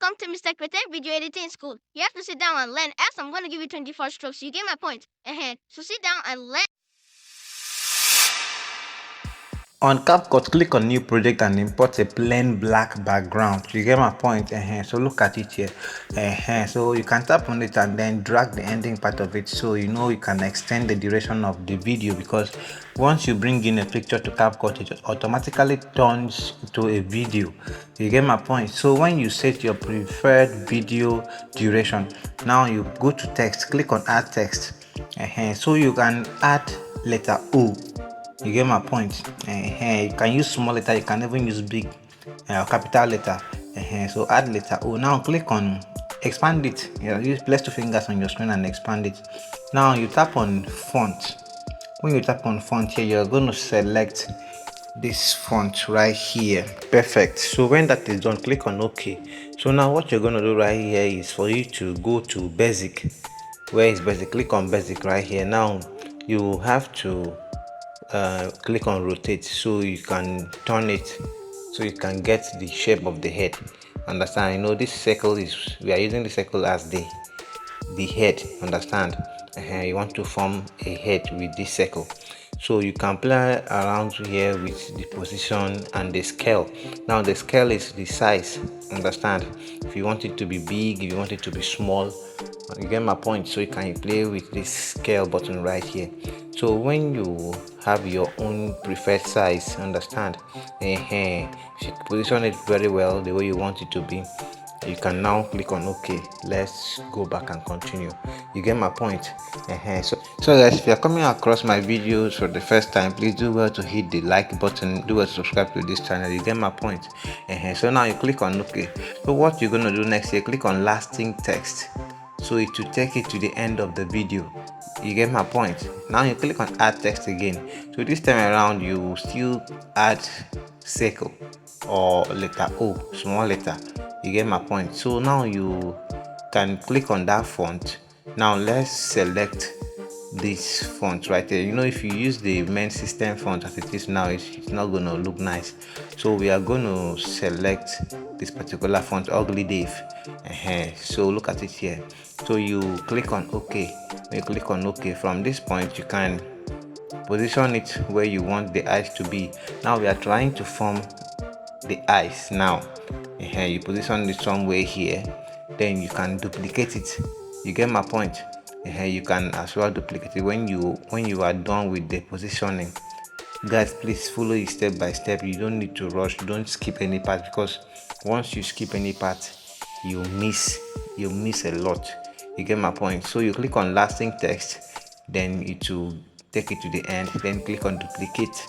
Welcome to Mr. Creative Video Editing School. You have to sit down and learn, else I'm going to give you 24 strokes. You get my point? So sit down and learn. On Capcut, click on new project and import a plain black background. You get my point? So look at it here. So you can tap on it and then drag the ending part of it, so you know you can extend the duration of the video, because once you bring in a picture to Capcut, it automatically turns to a video. You get my point? So when you set your preferred video duration, now you go to text, click on add text. So you can add letter O. You get my point? You can use small letter, you can even use big capital letter. So add letter O. Now click on expand it. You place two fingers on your screen and expand it. Now you tap on font. When you tap on font here, you're going to select this font right here. Perfect. So when that is done, click on OK. So now what you're going to do right here is for you to go to basic. Where is basic? Click on basic right here. Now you have to click on rotate, so you can turn it so you can get the shape of the head. Understand? You know, this circle is, we are using the circle as the head. Understand? You want to form a head with this circle, so you can play around here with the position and the scale. Now the scale is the size. Understand? If you want it to be big, if you want it to be small, you get my point? So you can play with this scale button right here. So when you have your own preferred size, understand, if you position it very well the way you want it to be, you can now click on OK. Let's go back and continue. You get my point? So guys, if you're coming across my videos for the first time, please do well to hit the like button, do well to subscribe to this channel. You get my point? So now you click on OK. So what you're gonna do next here, click on lasting text, so it will take it to the end of the video. You get my point? Now you click on add text again. So this time around you still add circle or letter O, small letter. You get my point? So now you can click on that font. Now let's select this font right there. You know, if you use the main system font as it is now, it's not gonna look nice. So we are going to select this particular font, Ugly Dave. So look at it here. So you click on OK. When you click on OK, from this point you can position it where you want the eyes to be. Now we are trying to form the eyes. Now you position it somewhere here, then you can duplicate it. You get my point? You can as well duplicate it when you are done with the positioning. Guys, please follow it step by step. You don't need to rush, don't skip any part, because once you skip any part you miss a lot. You get my point? So you click on lasting text, then it will take it to the end, then click on duplicate,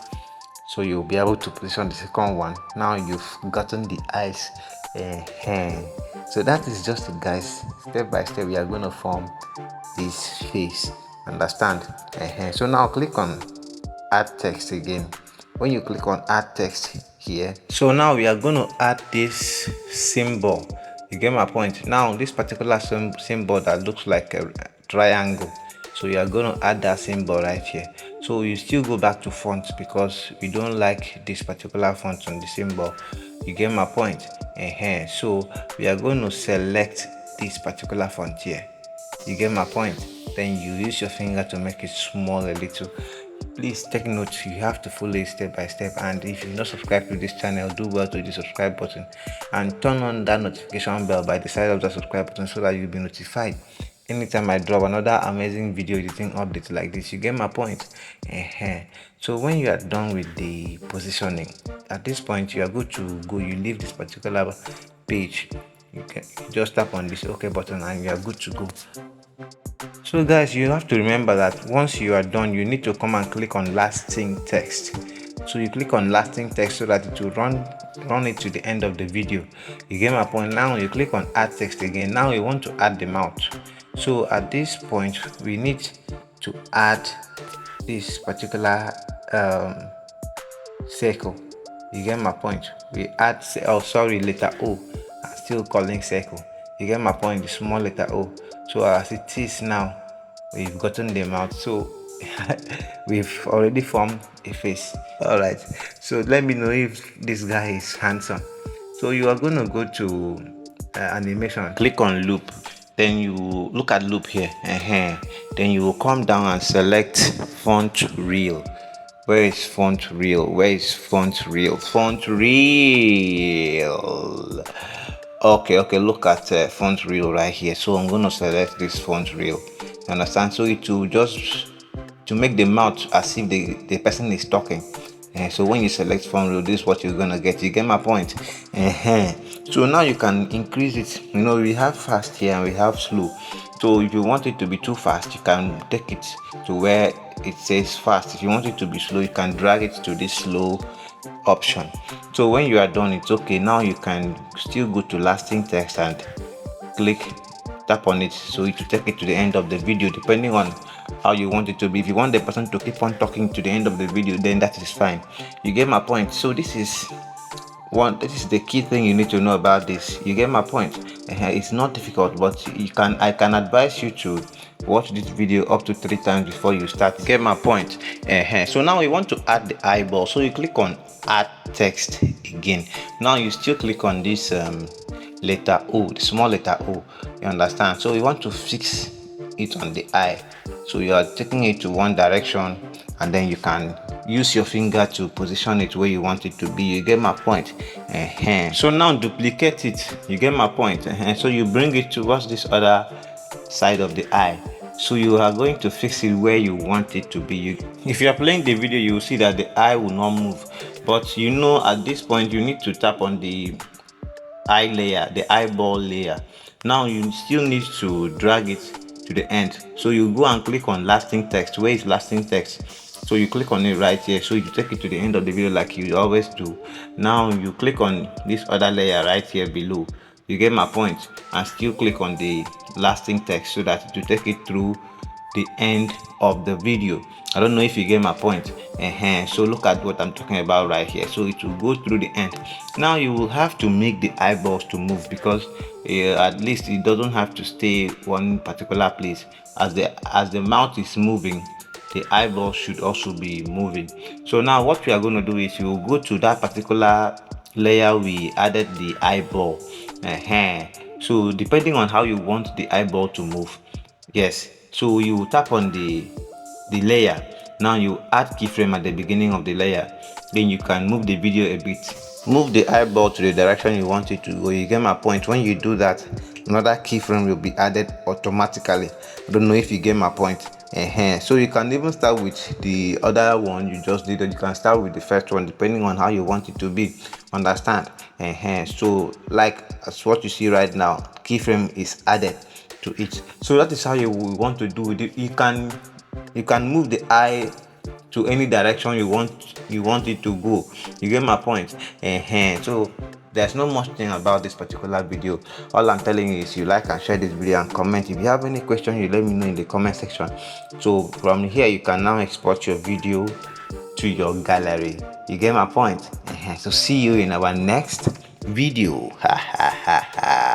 so you'll be able to position the second one. Now you've gotten the eyes. So that is just it, guys. Step by step we are going to form this face. Understand? So now click on add text again. When you click on add text here, so now we are going to add this symbol. You get my point? Now this particular symbol that looks like a triangle, so you are going to add that symbol right here. So you still go back to font, because we don't like this particular font on the symbol. You get my point? So we are going to select this particular font here. You get my point? Then you use your finger to make it small a little. Please take note, you have to follow it step by step, and if you're not subscribed to this channel, do well to hit the subscribe button and turn on that notification bell by the side of the subscribe button, so that you'll be notified anytime I drop another amazing video editing update like this. You get my point? So when you are done with the positioning, at this point you are good to go. You leave this particular page, you can just tap on this OK button and you are good to go. So guys, you have to remember that once you are done, you need to come and click on lasting text. So you click on lasting text so that it will run it to the end of the video. You get my point? Now you click on add text again. Now you want to add the mouth. So at this point we need to add this particular circle. You get my point? We add, oh sorry, letter O. I'm still calling circle. You get my point? The small letter O. So as it is now, we've gotten the mouth. So we've already formed a face. All right. So let me know if this guy is handsome. So you are going to go to animation, click on loop, then you look at loop here, then you will come down and select font real. Where is font real? Where is font real? Font real. Okay, look at font real right here. So I'm going to select this font real. You understand? So it will just to make the mouth as if the person is talking. So when you select font real, this is what you're gonna get. You get my point? So now you can increase it. You know, we have fast here and we have slow. So if you want it to be too fast, you can take it to where it says fast. If you want it to be slow, you can drag it to this slow option. So when you are done, it's okay. Now you can still go to lasting text and click, tap on it, so it will take it to the end of the video, depending on how you want it to be. If you want the person to keep on talking to the end of the video, then that is fine. You get my point? So this is the key thing you need to know about this. You get my point? It's not difficult, but I can advise you to watch this video up to 3 times before you start. Get my point? So now we want to add the eyeball, so you click on add text again. Now you still click on this letter O, the small letter O. You understand? So we want to fix it on the eye. So you are taking it to one direction, and then you can use your finger to position it where you want it to be. You get my point? So now duplicate it. You get my point? So you bring it towards this other side of the eye. So you are going to fix it where you want it to be. If you are playing the video, you will see that the eye will not move. But you know, at this point, you need to tap on the eye layer, the eyeball layer. Now you still need to drag it to the end. So you go and click on lasting text. Where is lasting text? So you click on it right here. So you take it to the end of the video like you always do. Now you click on this other layer right here below. You get my point? And still click on the lasting text so that it will take it through the end of the video. I don't know if you get my point. So look at what I'm talking about right here. So it will go through the end. Now you will have to make the eyeballs to move, because at least it doesn't have to stay one particular place. As the mouth is moving, the eyeball should also be moving. So now what we are going to do is you will go to that particular layer we added the eyeball. So depending on how you want the eyeball to move, yes, so you tap on the layer. Now you add keyframe at the beginning of the layer, then you can move the video a bit, move the eyeball to the direction you want it to go. You get my point? When you do that, another keyframe will be added automatically. I don't know if you get my point. So you can even start with the other one you just did, or you can start with the first one depending on how you want it to be. Understand? So like as what you see right now, keyframe is added to it. So that is how you want to do it. You can move the eye to any direction you want it to go. You get my point? So there's no much thing about this particular video. All I'm telling you is you like and share this video and comment. If you have any question, you let me know in the comment section. So from here you can now export your video to your gallery. You get my point? So see you in our next video. Ha ha ha ha.